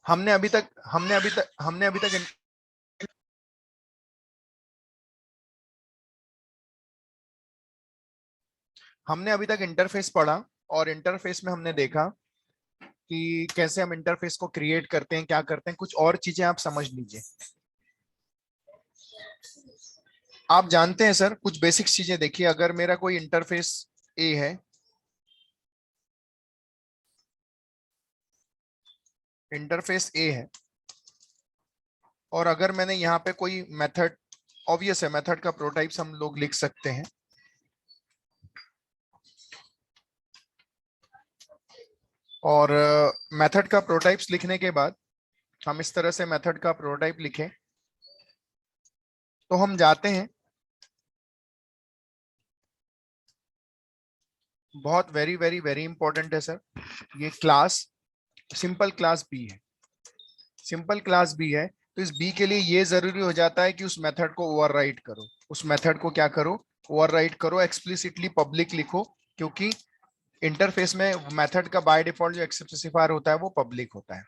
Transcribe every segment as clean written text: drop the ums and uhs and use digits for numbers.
हमने अभी तक हमने अभी तक हमने अभी तक हमने अभी तक इंटरफेस पढ़ा, और इंटरफेस में हमने देखा कि कैसे हम इंटरफेस को क्रिएट करते हैं, क्या करते हैं। कुछ और चीजें आप समझ लीजिए। आप जानते हैं सर, कुछ बेसिक चीजें देखिए। अगर मेरा कोई इंटरफेस ए है, इंटरफेस ए है, और अगर मैंने यहाँ पे कोई मेथड, ऑब्वियस है मेथड का प्रोटाइप्स हम लोग लिख सकते हैं। और मेथड का प्रोटाइप्स लिखने के बाद हम इस तरह से मेथड का प्रोटाइप लिखें, तो हम जाते हैं, बहुत वेरी वेरी वेरी इंपॉर्टेंट है सर, ये क्लास सिंपल क्लास बी है। सिंपल क्लास बी है, तो इस बी के लिए ये जरूरी हो जाता है कि उस मेथड को ओवरराइट करो। उस मेथड को क्या करो, ओवरराइट करो। एक्सप्लिसिटली पब्लिक लिखो, क्योंकि इंटरफेस में मेथड का बाय डिफॉल्ट जो स्पेसिफायर होता है वो पब्लिक होता है।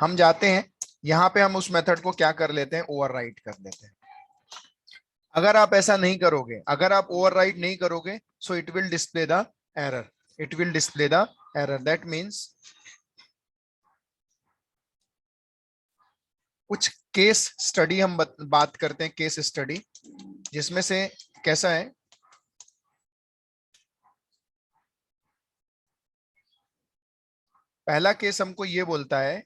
हम जाते हैं यहाँ पे, हम उस मेथड को क्या कर लेते हैं, ओवरराइट कर लेते हैं। अगर आप ऐसा नहीं करोगे, अगर आप ओवरराइट नहीं करोगे, so it will display the error. It will display the error. That means कुछ केस स्टडी हम बात करते हैं, केस स्टडी, जिसमें से कैसा है, पहला केस हमको ये बोलता है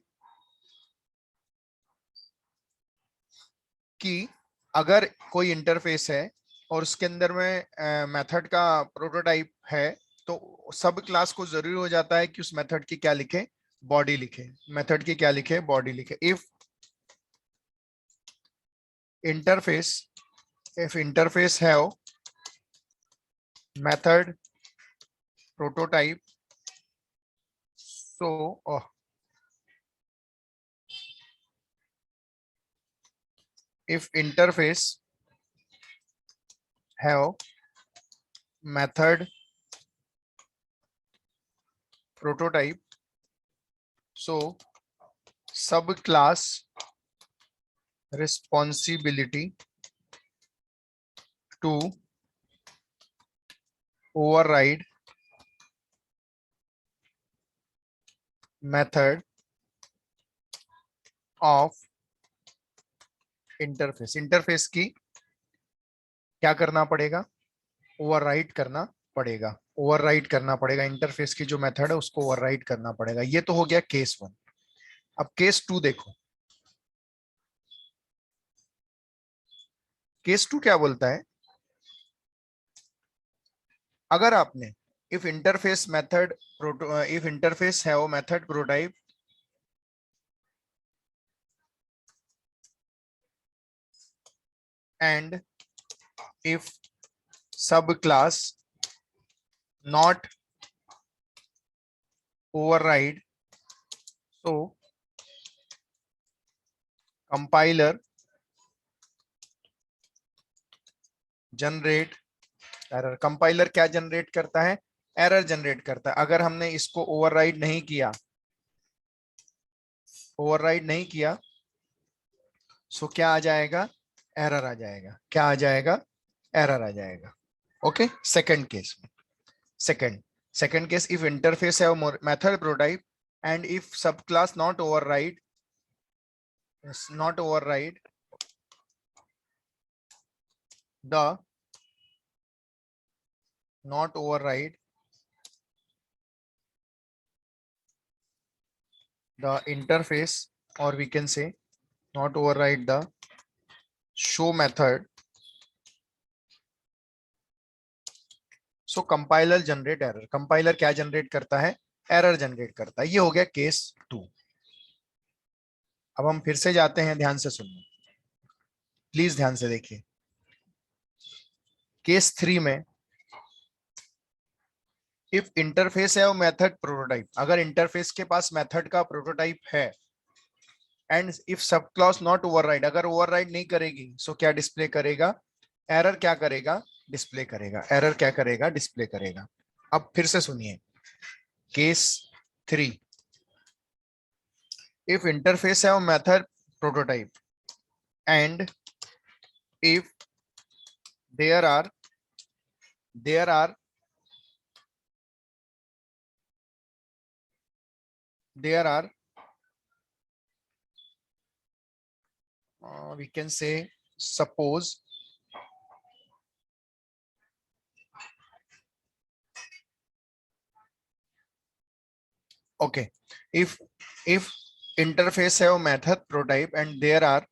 कि अगर कोई इंटरफेस है और उसके अंदर में मेथड का प्रोटोटाइप है, तो सब क्लास को जरूरी हो जाता है कि उस मेथड की क्या लिखे, बॉडी लिखे। मेथड की क्या लिखे, बॉडी लिखे। Interface if interface have method prototype, so if interface have method prototype, so subclass responsibility to override method of interface. Interface की क्या करना पड़ेगा, ओवरराइट करना पड़ेगा। ओवरराइट करना पड़ेगा, इंटरफेस की जो मेथड है उसको ओवरराइट करना पड़ेगा। ये तो हो गया केस वन। अब केस टू देखो। केस टू क्या बोलता है, अगर आपने if interface method if interface have method prototype and if subclass not override, so compiler generate error। Compiler क्या जनरेट करता है, एरर जनरेट करता है। अगर हमने इसको ओवरराइड नहीं किया, ओवरराइड नहीं किया, सो क्या आ जाएगा, एरर आ जाएगा। क्या आ जाएगा, एरर आ जाएगा। ओके, सेकंड केस में, second second case, if interface है method prototype and if subclass not override the not override the interface, or we can say not override the show method, so compiler generate error। Compiler क्या generate करता है, error generate करता है। ये हो गया case to. अब हम फिर से जाते हैं, ध्यान से सुनिए, प्लीज ध्यान से देखिए। केस थ्री में इफ इंटरफेस है और मेथड प्रोटोटाइप, अगर इंटरफेस के पास मेथड का प्रोटोटाइप है, and if sub clause not override, अगर ओवरराइड नहीं करेगी, सो क्या डिस्प्ले करेगा, एरर क्या करेगा, डिस्प्ले करेगा। एरर क्या करेगा, डिस्प्ले करेगा। अब फिर से सुनिए, case three, if interface have method prototype and if there are there are we can say, suppose okay, if interface have method prototype and there are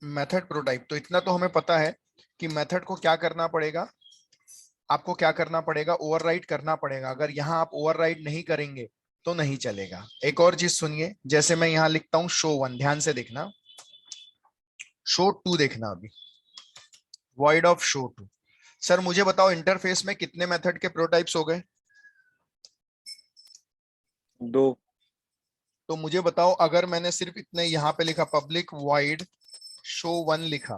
method prototype, तो इतना तो हमें पता है कि मेथड को क्या करना पड़ेगा, आपको क्या करना पड़ेगा, ओवरराइड करना पड़ेगा। अगर यहाँ आप ओवरराइड नहीं करेंगे तो नहीं चलेगा। एक और चीज सुनिए, जैसे मैं यहाँ लिखता हूँ शो वन, ध्यान से देखना, शो टू देखना अभी, void of show two. Sir मुझे बताओ इंटरफेस में कितने मेथड के प्रोटाइप्स हो गए? 2। तो मुझे बताओ अगर मैंने सिर्फ इतने यहाँ पे लिखा पब्लिक वॉइड शो वन लिखा,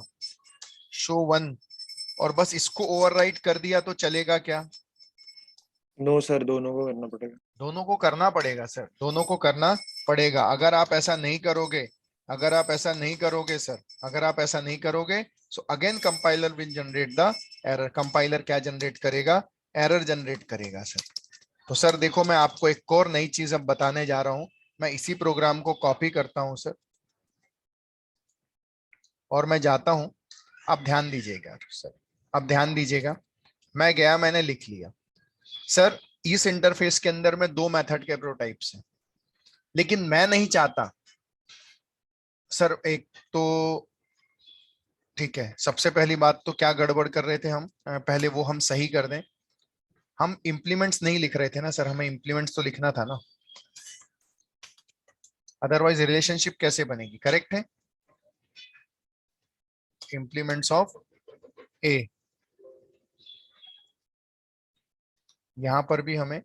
शो वन, और बस इसको ओवरराइड कर दिया तो चलेगा क्या? नो सर, दोनों को करना पड़ेगा। दोनों को करना पड़ेगा सर, दोनों को करना पड़ेगा। अगर आप ऐसा नहीं करोगे, अगर आप ऐसा नहीं करोगे सर, अगर आप ऐसा नहीं करोगे so again compiler will generate the error. Compiler क्या जनरेट करेगा? एरर जनरेट करेगा सर। तो सर देखो, मैं आपको एक और नई चीज अब बताने जा रहा हूं। मैं इसी प्रोग्राम को कॉपी करता हूं सर और मैं जाता हूं। आप ध्यान दीजिएगा सर, अब ध्यान दीजिएगा। मैं गया, मैंने लिख लिया सर इस इंटरफेस के अंदर में 2 मेथड के प्रोटाइप्स हैं, लेकिन मैं नहीं चाहता सर। एक तो ठीक है, सबसे पहली बात तो क्या गड़बड़ कर रहे थे हम, पहले वो हम सही कर दें। हम इंप्लीमेंट्स नहीं लिख रहे थे ना सर, हमें इंप्लीमेंट्स तो लिखना था ना, अदरवाइज रिलेशनशिप कैसे बनेगी? करेक्ट है, इंप्लीमेंट्स ऑफ ए, यहां पर भी हमें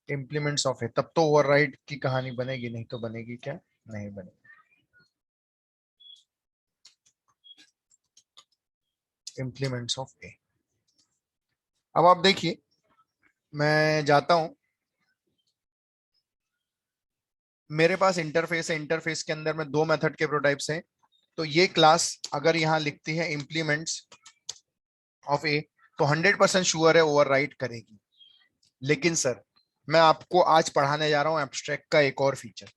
इंप्लीमेंट्स ऑफ ए, तब तो ओवरराइड की कहानी बनेगी, नहीं तो बनेगी क्या? नहीं बनेगी। इंप्लीमेंट्स ऑफ ए। अब आप देखिए, मैं जाता हूं, मेरे पास इंटरफेस है, इंटरफेस के अंदर में 2 मेथड के प्रोटाइप्स हैं। तो ये क्लास अगर यहाँ लिखती है इंप्लीमेंट्स ऑफ ए, तो 100% श्योर है ओवरराइड करेगी। लेकिन सर मैं आपको आज पढ़ाने जा रहा हूं एब्स्ट्रैक्ट का एक और फीचर।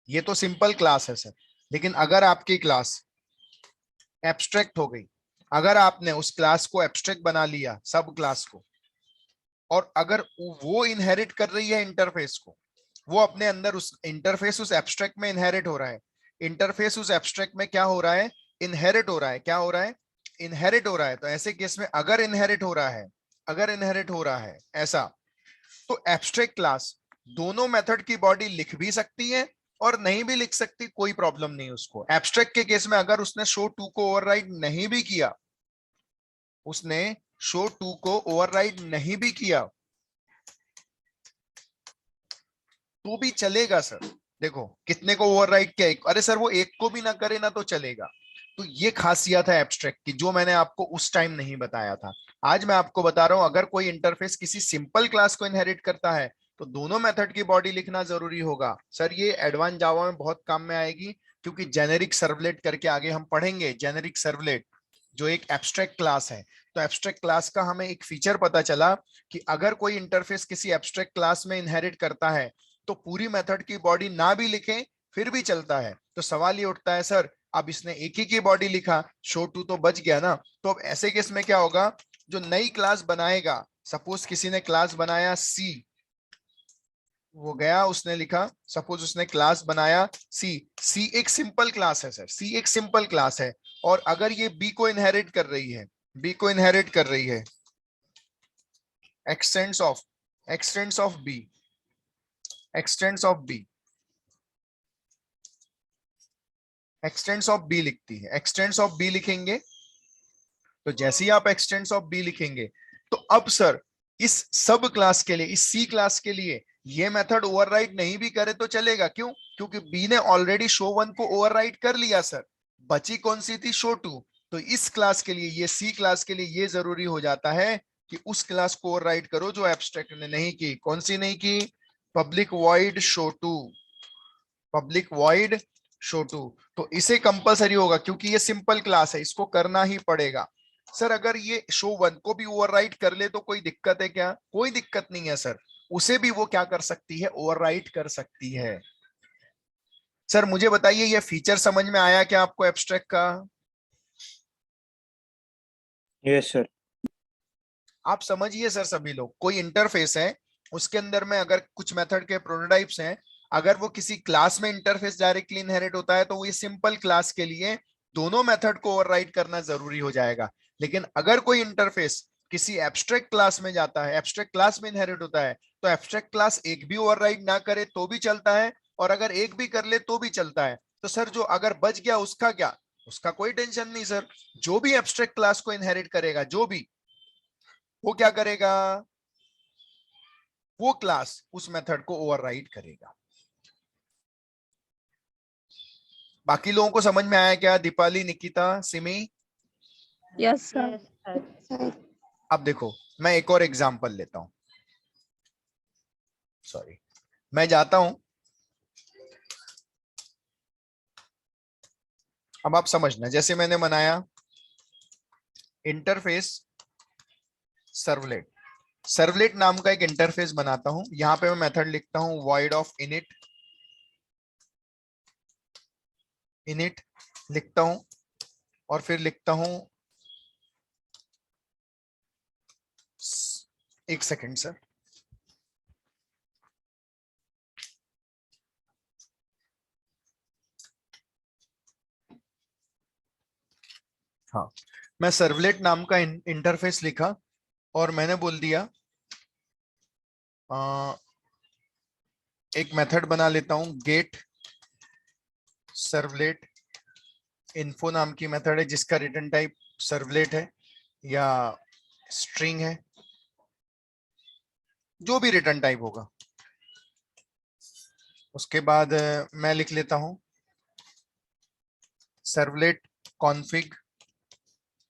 ये तो सिंपल क्लास है सर, लेकिन अगर आपकी क्लास एब्स्ट्रैक्ट हो गई, अगर आपने उस क्लास को एब्स्ट्रैक्ट बना लिया, सब क्लास को, और अगर वो इनहेरिट कर रही है इंटरफेस को, वो अपने अंदर उस इंटरफेस उस एब्स्ट्रैक्ट में इनहेरिट हो रहा है, इंटरफेस उस एब्स्ट्रैक्ट में क्या हो रहा है? इनहेरिट हो रहा है। क्या हो रहा है? इनहेरिट हो रहा है। तो ऐसे केस में अगर इनहेरिट हो रहा है, अगर इनहेरिट हो रहा है ऐसा, तो एब्स्ट्रैक्ट क्लास दोनों मेथड की बॉडी लिख भी सकती है और नहीं भी लिख सकती, कोई प्रॉब्लम नहीं उसको। एब्स्ट्रैक्ट के केस में अगर उसने शो टू को ओवरराइड नहीं भी किया, उसने शो टू को ओवरराइड नहीं भी किया, तो भी चलेगा सर। देखो कितने को ओवरराइड किया? एक। अरे सर वो एक को भी ना करे ना तो चलेगा। तो ये खासियत है एब्स्ट्रैक्ट की, जो मैंने आपको उस टाइम नहीं बताया था। आज मैं आपको बता रहा हूं, अगर कोई इंटरफेस किसी सिंपल क्लास को इनहेरिट करता है तो दोनों मेथड की बॉडी लिखना जरूरी होगा सर। ये एडवांस जावा में बहुत काम में आएगी, क्योंकि जेनेरिक सर्वलेट करके आगे हम पढ़ेंगे। जेनेरिक सर्वलेट जो एक एब्स्ट्रैक्ट क्लास है, तो एब्स्ट्रैक्ट क्लास का हमें एक फीचर पता चला कि अगर कोई इंटरफेस किसी एब्स्ट्रैक्ट क्लास में इनहेरिट करता है तो पूरी मेथड की बॉडी ना भी लिखें फिर भी चलता है। तो सवाल ये उठता है सर, अब इसने एक ही की बॉडी लिखा, शो टू तो बच गया ना। तो अब ऐसे केस में क्या होगा? जो नई क्लास बनाएगा, सपोज किसी ने क्लास बनाया सी, वो गया उसने लिखा, सपोज उसने क्लास बनाया सी, सी एक सिंपल क्लास है सर, सी एक सिंपल क्लास है। और अगर ये बी को इनहेरिट कर रही है, बी को इनहेरिट कर रही है, extends of B, extends of B, extends of B लिखती है, एक्सटेंड्स ऑफ बी लिखेंगे। तो जैसे ही आप एक्सटेंड्स ऑफ बी लिखेंगे, तो अब सर इस सब क्लास के लिए, इस सी क्लास के लिए ये मेथड ओवरराइड नहीं भी करे तो चलेगा। क्यों? क्योंकि बी ने ऑलरेडी शो वन को ओवरराइड कर लिया सर। बची कौन सी थी? Show two. तो इस क्लास के लिए, ये सी क्लास के लिए ये जरूरी हो जाता है कि उस क्लास को ओवरराइड करो जो एब्स्ट्रैक्ट ने नहीं की। कौन सी नहीं की? Public void show two, public void show two. तो इसे कंपलसरी होगा क्योंकि ये सिंपल क्लास है, इसको करना ही पड़ेगा। सर अगर ये शो वन को भी ओवरराइट कर ले तो कोई दिक्कत है क्या? कोई दिक्कत नहीं है सर, उसे भी वो क्या कर सकती है? ओवरराइट कर सकती है। सर मुझे बताइए ये फीचर समझ में आया क्या आपको एब्स्ट्रैक्ट का? Yes sir. आप समझिए सर, सभी लोग, कोई इंटरफेस है, उसके अंदर में अगर कुछ मेथड के प्रोटोटाइप्स हैं, अगर वो किसी क्लास में इंटरफेस डायरेक्टली इनहेरिट होता है तो वो ये सिंपल क्लास के लिए दोनों मेथड को ओवरराइड करना जरूरी हो जाएगा। लेकिन अगर कोई इंटरफेस किसी एब्स्ट्रैक्ट क्लास में जाता है, एब्स्ट्रैक्ट क्लास में इनहेरिट होता है, तो एब्स्ट्रैक्ट क्लास एक भी ओवरराइड ना करे तो भी चलता है, और अगर एक भी कर ले तो भी चलता है। तो सर जो अगर बच गया उसका क्या? उसका कोई टेंशन नहीं सर। जो भी एब्स्ट्रैक्ट क्लास को इनहेरिट करेगा, जो भी, वो क्या करेगा? वो क्लास उस मेथड को ओवरराइड करेगा। बाकी लोगों को समझ में आया क्या? दीपाली, निकिता, सिमी? Yes sir. अब देखो मैं एक और एग्जांपल लेता हूं, सॉरी, मैं जाता हूं, अब आप समझना। जैसे मैंने बनाया इंटरफेस सर्वलेट, सर्वलेट नाम का एक इंटरफेस बनाता हूं। यहां पे मैं मेथड लिखता हूं void of init, init लिखता हूं, और फिर लिखता हूं, एक सेकंड सर, हाँ, मैं सर्वलेट नाम का इंटरफेस लिखा और मैंने बोल दिया एक मेथड बना लेता हूं गेट सर्वलेट इन्फो नाम की मेथड है, जिसका रिटर्न टाइप सर्वलेट है या स्ट्रिंग है, जो भी रिटर्न टाइप होगा। उसके बाद मैं लिख लेता हूं सर्वलेट कॉन्फ़िग,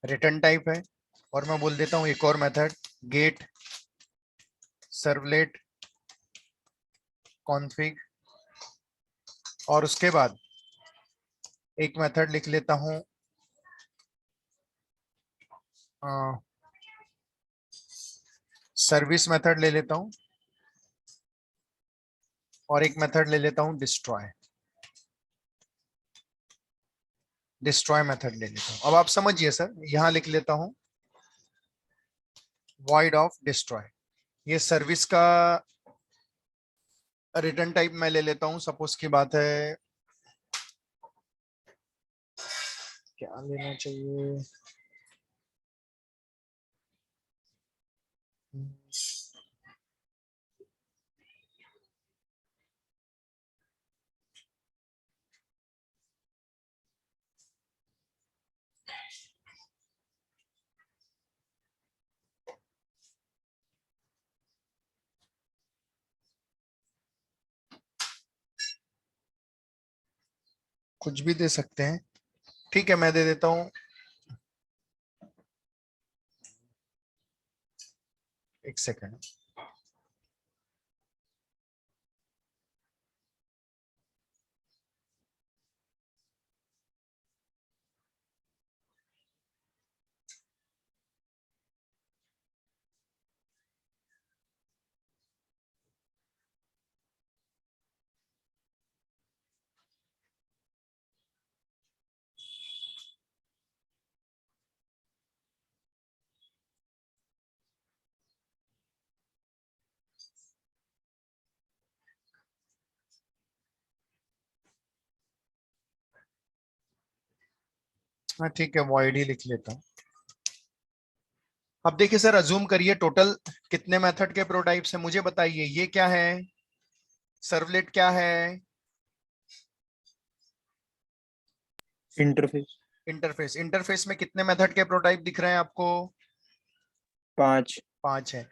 रिटर्न टाइप है, और मैं बोल देता हूं एक और मेथड गेट सर्वलेट कॉन्फ़िग, और उसके बाद एक मेथड लिख लेता हूं सर्विस मेथड ले लेता हूं, और एक मेथड ले लेता हूं डिस्ट्रॉय, डिस्ट्रॉय मेथड ले लेता हूं। अब आप समझिए सर, यहां लिख लेता हूं void of destroy, ये सर्विस का रिटर्न टाइप मैं ले लेता हूं। सपोज की बात है, क्या लेना चाहिए, कुछ भी दे सकते हैं, ठीक है, मैं दे देता हूं, एक सेकंड, हाँ ठीक है, void ही लिख लेता हूं। अब देखिए सर, अज्यूम करिए टोटल कितने मेथड के प्रोटाइप्स हैं, मुझे बताइए। ये क्या है? सर्वलेट क्या है? इंटरफेस। इंटरफेस। इंटरफेस में कितने मेथड के प्रोटाइप दिख रहे हैं आपको? 5। 5 है।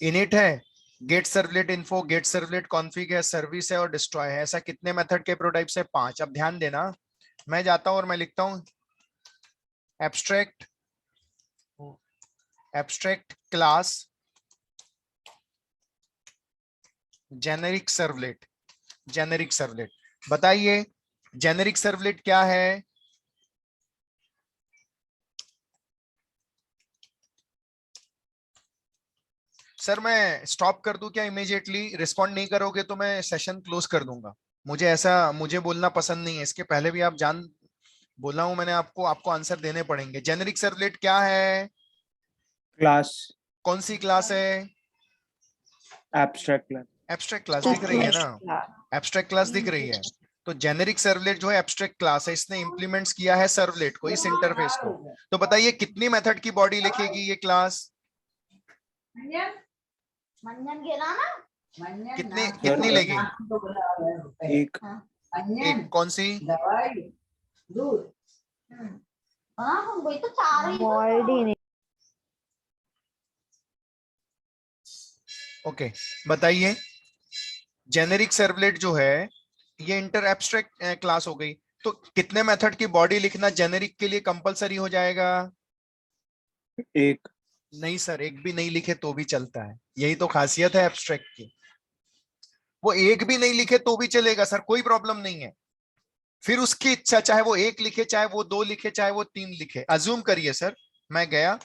इनिट है, gate servlet info, gate servlet config है, सर्विस है और डिस्ट्रॉय है। ऐसा कितने मेथड के प्रोटाइप्स है? 5। अब ध्यान देना, मैं जाता हूं और मैं लिखता हूं abstract class generic servlet. Generic servlet, बताइए जेनेरिक सर्वलेट क्या है? सर मैं स्टॉप कर दूं क्या इमीडिएटली? रिस्पॉन्ड नहीं करोगे तो मैं सेशन क्लोज कर दूंगा। मुझे बोलना पसंद नहीं है, इसके पहले भी आप जान बोला हूं मैंने आपको, आपको आंसर देने पड़ेंगे। जेनेरिक सर्वलेट क्या है? क्लास। कौन सी क्लास है? Abstract class. एब्स्ट्रैक्ट क्लास दिख रही है ना? एब्स्ट्रैक्ट क्लास दिख रही है। तो जेनेरिक सर्वलेट जो है एब्स्ट्रैक्ट क्लास है, इसने इंप्लीमेंट्स किया है सर्वलेट को, इस इंटरफेस को। तो बताइए कितनी मेथड की बॉडी लिखेगी ये क्लास? कितनी लेगी? एक। एक। कौन सी? void in ओके, बताइए जेनेरिक सर्वलेट जो है ये इंटर एब्स्ट्रैक्ट क्लास हो गई, तो कितने मेथड की बॉडी लिखना जेनेरिक के लिए कंपलसरी हो जाएगा? एक। नहीं सर, एक भी नहीं लिखे तो भी चलता है, यही तो खासियत है एब्स्ट्रैक्ट की। वो एक भी नहीं लिखे तो भी चलेगा सर, कोई प्रॉब्लम नहीं है। फिर उसकी इच्छा, चाहे वो एक लिखे, चाहे वो दो लिखे, चाहे वो तीन लिखे। अज्यूम करिए सर मैं गया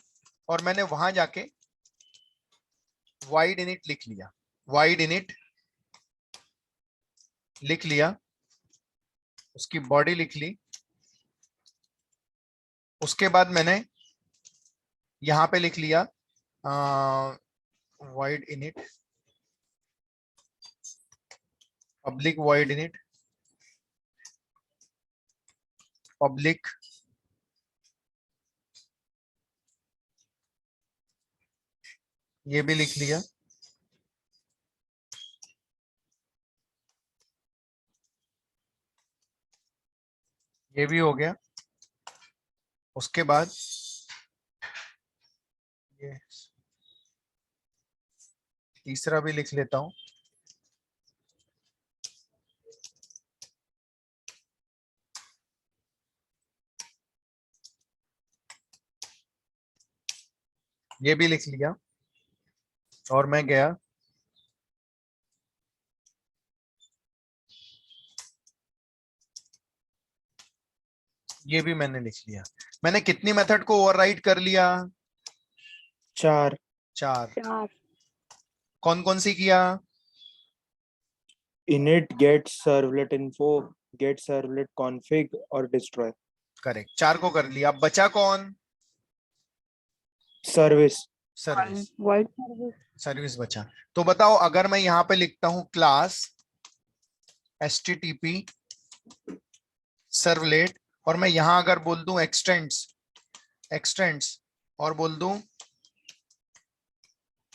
और मैंने वहां जाके वाइड इनिट लिख लिया, वाइड इनिट लिख लिया, उसकी बॉडी लिख ली। उसके बाद मैंने यहां पे लिख लिया wide init, public wide init, public ये भी लिख लिया। ये भी हो गया। उसके बाद ये तीसरा भी लिख लेता हूं। ये भी लिख लिया और मैं गया ये भी मैंने लिख लिया। मैंने कितनी मेथड को ओवरराइड कर लिया? चार। चार। चार कौन कौन सी किया? init, get servlet info, get servlet config और destroy। करेक्ट, चार को कर लिया। अब बचा कौन? Service. Service. void service service बचा। तो बताओ अगर मैं यहां पे लिखता हूं क्लास http सर्वलेट और मैं यहां अगर बोल दूं एक्सटेंड्स और बोल दूं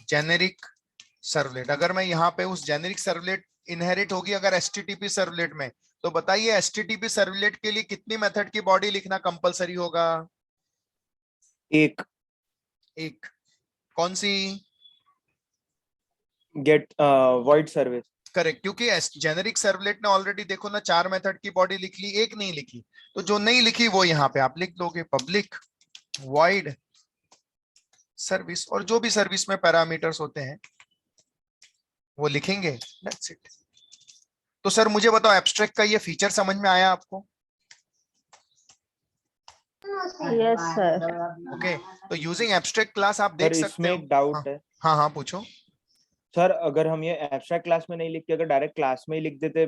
जेनेरिक सर्वलेट, अगर मैं यहां पे उस जेनेरिक सर्वलेट इनहेरिट होगी अगर http सर्वलेट में, तो बताइए http सर्वलेट के लिए कितनी मेथड की बॉडी लिखना कंपलसरी होगा? एक। एक। कौन सी? get void service। करेक्ट, क्योंकि जेनेरिक सर्वलेट ने ऑलरेडी देखो ना 4 मेथड की बॉडी लिख ली, एक नहीं लिखी। तो जो नहीं लिखी वो यहाँ पे आप लिख दोगे, पब्लिक वाइड सर्विस, और जो भी सर्विस में पैरामीटर्स होते हैं वो लिखेंगे। That's it. तो सर मुझे बताओ एब्स्ट्रैक्ट का ये फीचर समझ में आया आपको? yes sir ओके, तो यूजिंग एब्स्ट्रैक्ट क्लास आप देख सर सकते इसमें हो। एक डाउट हाँ है। हाँ हाँ, पूछो। सर अगर हम ये एब्स्ट्रैक्ट क्लास में नहीं लिख के अगर डायरेक्ट क्लास में ही लिख देते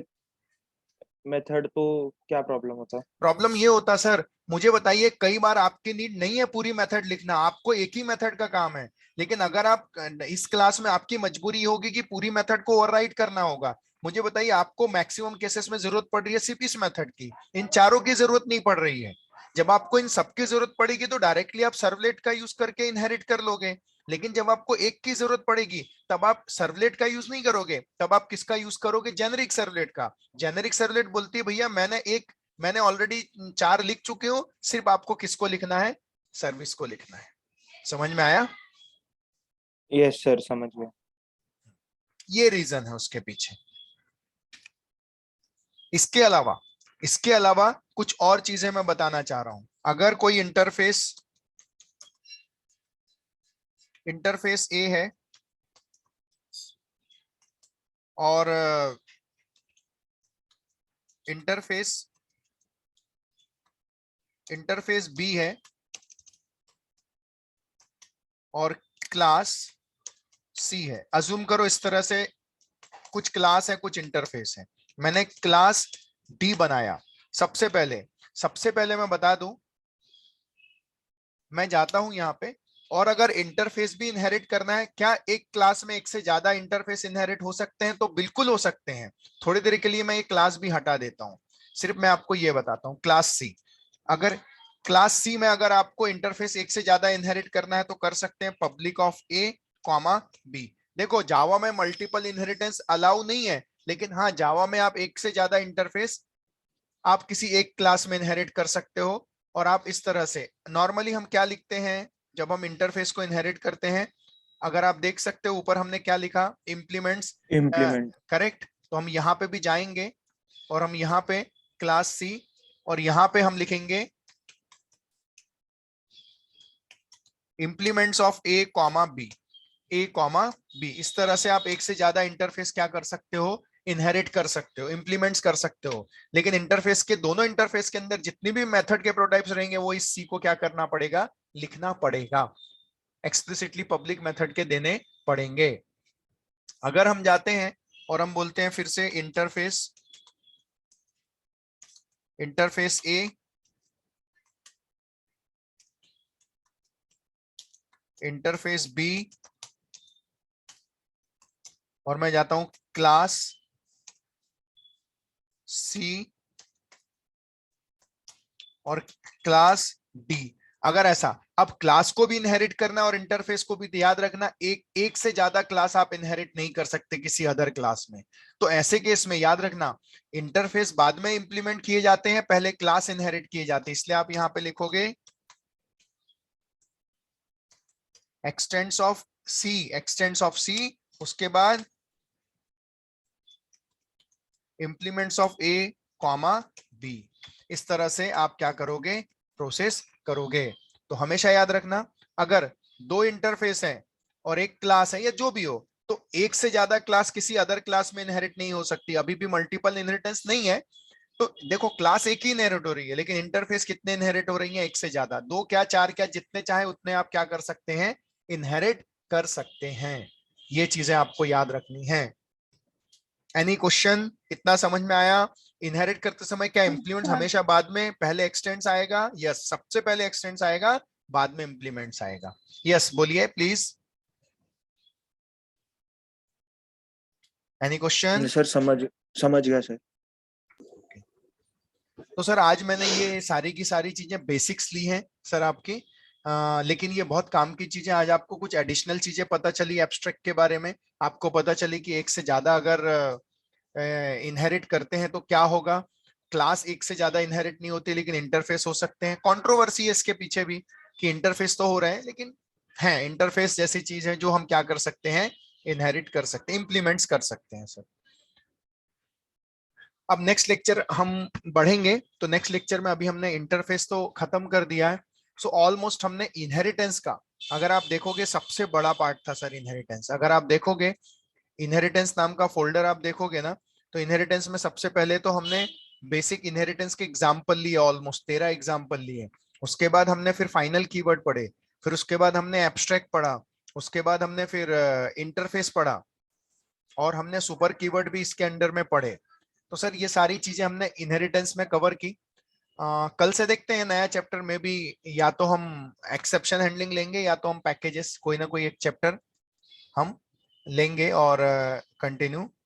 मेथड तो क्या प्रॉब्लम होता? प्रॉब्लम ये होता सर, मुझे बताइए कई बार आपकी नीड नहीं है पूरी मेथड लिखना, आपको एक ही मेथड का काम है, लेकिन अगर आप इस क्लास में आपकी मजबूरी होगी कि पूरी मेथड को ओवरराइड करना होगा। मुझे बताइए आपको मैक्सिमम केसेस में जरूरत पड़ रही है सिर्फ इस मेथड की, इन चारों की जरूरत नहीं पड़ रही है। जब आपको इन सबकी जरूरत पड़ेगी तो डायरेक्टली आप सर्वलेट का यूज करके इनहेरिट कर लोगे, लेकिन जब आपको एक की जरूरत पड़ेगी तब आप सर्वलेट का यूज नहीं करोगे, तब आप किसका यूज करोगे? जेनेरिक सर्वलेट का। जेनेरिक सर्वलेट बोलती है भैया मैंने ऑलरेडी 4 लिख चुके हूं, सिर्फ आपको किसको लिखना है? सर्विस को लिखना है। समझ में आया? यस सर समझ गया। ये रीजन है उसके पीछे। इसके अलावा कुछ और चीजें मैं बताना चाह रहा हूं। अगर कोई इंटरफेस ए है और इंटरफेस बी है और क्लास सी है, अज्यूम करो इस तरह से कुछ क्लास है कुछ इंटरफेस है। मैंने क्लास डी बनाया। सबसे पहले मैं बता दूं, मैं जाता हूं यहां पे, और अगर इंटरफेस भी इनहेरिट करना है, क्या एक क्लास में एक से ज्यादा इंटरफेस इनहेरिट हो सकते हैं? तो बिल्कुल हो सकते हैं। थोड़ी देर के लिए मैं ये क्लास भी हटा देता हूं, सिर्फ मैं आपको ये बताता हूं। क्लास सी, अगर क्लास सी में अगर आपको इंटरफेस एक से ज्यादा इनहेरिट करना है तो कर सकते हैं public of A comma B. देखो जावा में मल्टीपल इनहेरिटेंस अलाउ नहीं है, लेकिन हाँ जावा में आप एक से ज्यादा इंटरफेस आप किसी एक क्लास में इनहेरिट कर सकते हो। और आप इस तरह से, नॉर्मली हम क्या लिखते हैं जब हम इंटरफेस को इनहेरिट करते हैं, अगर आप देख सकते हो ऊपर हमने क्या लिखा, इम्प्लीमेंट्स। इम्प्लीमेंट। करेक्ट। तो हम यहाँ पे भी जाएंगे और हम यहाँ पे क्लास सी, और यहाँ पे हम लिखेंगे implements of A comma B, A comma B. इस तरह से आप एक से ज्यादा इंटरफेस क्या कर सकते हो, इनहेरिट कर सकते हो, इंप्लीमेंट्स कर सकते हो। लेकिन इंटरफेस के, दोनों इंटरफेस के अंदर जितनी भी मेथड के प्रोटाइप्स रहेंगे वो इस सी को क्या करना पड़ेगा, लिखना पड़ेगा, एक्सप्लिसिटली पब्लिक मेथड के देने पड़ेंगे। अगर हम जाते हैं और हम बोलते हैं फिर से इंटरफेस ए, इंटरफेस बी, और मैं जाता हूं क्लास सी और क्लास डी। अगर ऐसा, अब क्लास को भी इनहेरिट करना और इंटरफेस को भी, तो याद रखना एक से ज्यादा क्लास आप इनहेरिट नहीं कर सकते किसी अदर क्लास में। तो ऐसे केस में याद रखना इंटरफेस बाद में इंप्लीमेंट किए जाते हैं, पहले क्लास इनहेरिट किए जाते हैं। इसलिए आप यहां पे लिखोगे एक्सटेंड्स ऑफ सी, उसके बाद implements of A comma B. इस तरह से आप क्या करोगे, प्रोसेस करोगे। तो हमेशा याद रखना अगर दो इंटरफेस है और एक क्लास है या जो भी हो, तो एक से ज्यादा क्लास किसी अदर क्लास में इनहेरिट नहीं हो सकती। अभी भी मल्टीपल इनहेरिटेंस नहीं है। तो देखो क्लास एक ही इनहेरिट हो रही है, लेकिन इंटरफेस कितने इनहेरिट हो रही है, एक से ज्यादा, दो क्या चार क्या, जितने चाहे उतने आप क्या कर सकते हैं, इनहेरिट कर सकते हैं। ये चीजें आपको याद रखनी है। एनी क्वेश्चन, इतना समझ में आया? इनहेरिट करते समय क्या इंप्लीमेंट्स हमेशा बाद में, पहले एक्सटेंड्स आएगा? यस, सबसे पहले एक्सटेंड्स आएगा, बाद में इंप्लीमेंट्स आएगा। यस बोलिए प्लीज, एनी क्वेश्चन? सर समझ गया सर। तो सर आज मैंने ये सारी की सारी चीजें बेसिक्स ली हैं सर आपकी, लेकिन ये बहुत काम की चीजें। आज आपको कुछ एडिशनल चीजें पता चली एब्स्ट्रैक्ट के बारे में, आपको पता चली कि एक से ज्यादा अगर इनहेरिट करते हैं तो क्या होगा। क्लास एक से ज्यादा इनहेरिट नहीं होती, लेकिन इंटरफेस हो सकते हैं। कंट्रोवर्सी है इसके पीछे भी कि इंटरफेस तो हो रहे हैं, लेकिन है इंटरफेस जैसी चीज है जो हम क्या कर सकते हैं, इनहेरिट कर सकते हैं, इंप्लीमेंट्स कर सकते हैं सर। अब नेक्स्ट लेक्चर हम बढ़ेंगे, तो नेक्स्ट लेक्चर में अभी हमने इंटरफेस तो खत्म कर दिया है। सो ऑलमोस्ट हमने इनहेरिटेंस का, अगर आप देखोगे सबसे बड़ा पार्ट था सर इनहेरिटेंस। अगर आप देखोगे इनहेरिटेंस नाम का फोल्डर आप देखोगे ना, तो इनहेरिटेंस में सबसे पहले तो हमने बेसिक इनहेरिटेंस के एग्जाम्पल लिए, ऑलमोस्ट 13 एग्जाम्पल लिए। उसके बाद हमने फिर फाइनल कीवर्ड पढ़े, फिर उसके बाद हमने एब्स्ट्रैक्ट पढ़ा, उसके बाद हमने फिर इंटरफेस पढ़ा, और हमने सुपर कीवर्ड भी इसके अंडर में पढ़े। तो सर ये सारी चीजें हमने इनहेरिटेंस में कवर की। कल से देखते हैं नया चैप्टर में भी, या तो हम एक्सेप्शन हैंडलिंग लेंगे या तो हम पैकेजेस, कोई ना कोई एक चैप्टर हम लेंगे और कंटिन्यू